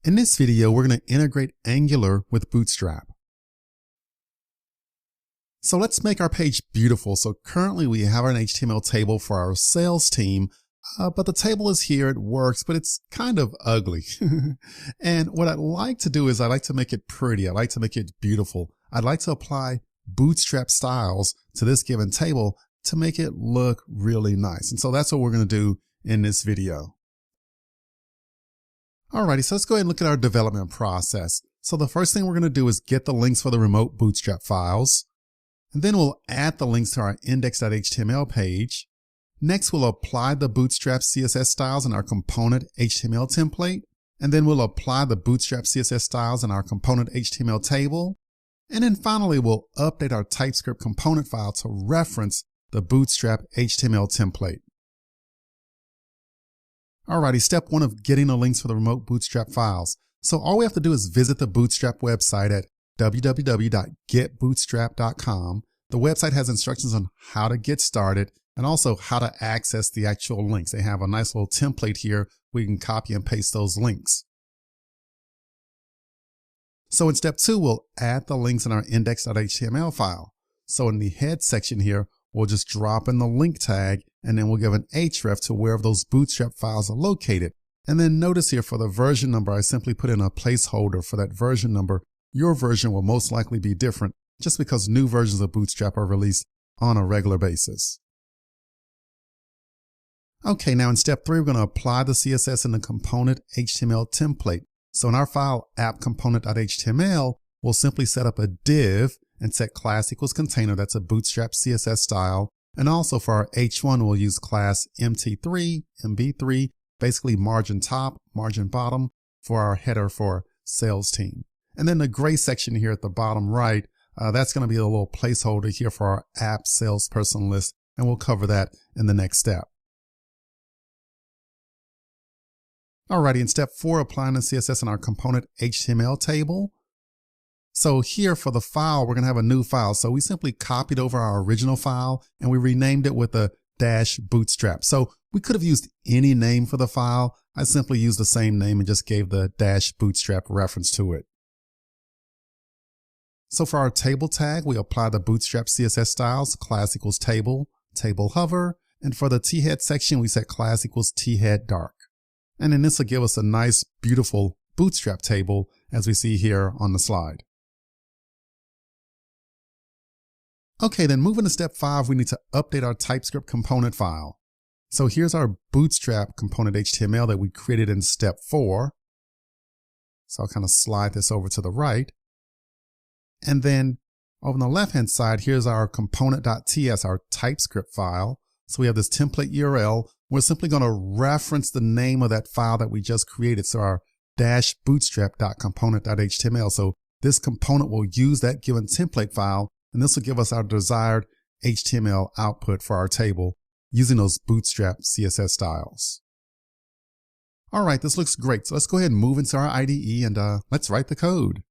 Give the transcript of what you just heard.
In this video, we're going to integrate Angular with Bootstrap. So let's make our page beautiful. So currently we have an HTML table for our sales team, but the table is here, it works, but it's kind of ugly. And what I'd like to do is I'd like to make it pretty. I'd like to make it beautiful. I'd like to apply Bootstrap styles to this given table to make it look really nice. And so that's what we're going to do in this video. Alrighty, so let's go ahead and look at our development process. So the first thing we're going to do is get the links for the remote Bootstrap files. And then we'll add the links to our index.html page. Next, we'll apply the Bootstrap CSS styles in our component HTML template. And then we'll apply the Bootstrap CSS styles in our component HTML table. And then finally, we'll update our TypeScript component file to reference the Bootstrap HTML template. Alrighty, step one of getting the links for the remote Bootstrap files. So all we have to do is visit the Bootstrap website at www.getbootstrap.com. The website has instructions on how to get started and also how to access the actual links. They have a nice little template here where you can copy and paste those links. So in step two, we'll add the links in our index.html file. So in the head section here, we'll just drop in the link tag and then we'll give an href to wherever those Bootstrap files are located. And then notice here for the version number, I simply put in a placeholder for that version number. Your version will most likely be different just because new versions of Bootstrap are released on a regular basis. Okay, now in step three, we're going to apply the CSS in the component HTML template. So in our file app_component.html, we'll simply set up a div and set class equals container. That's a Bootstrap CSS style. And also for our H1, we'll use class MT3, MB3, basically margin top, margin bottom for our header for sales team. And then the gray section here at the bottom right, that's going to be a little placeholder here for our app salesperson list. And we'll cover that in the next step. Alrighty, in step four, applying the CSS in our component HTML table. So here for the file, we're going to have a new file. So we simply copied over our original file and we renamed it with a -bootstrap. So we could have used any name for the file. I simply used the same name and just gave the -bootstrap reference to it. So for our table tag, we apply the Bootstrap CSS styles, class equals table, table hover. And for the T-head section, we set class equals T-head dark. And then this will give us a nice, beautiful Bootstrap table as we see here on the slide. Okay, then moving to step five, we need to update our TypeScript component file. So here's our Bootstrap component HTML that we created in step four. So I'll kind of slide this over to the right. And then over on the left-hand side, here's our component.ts, our TypeScript file. So we have this template URL. We're simply going to reference the name of that file that we just created. So our -bootstrap.component.html. So this component will use that given template file, and this will give us our desired HTML output for our table using those Bootstrap CSS styles. All right, this looks great. So let's go ahead and move into our IDE and let's write the code.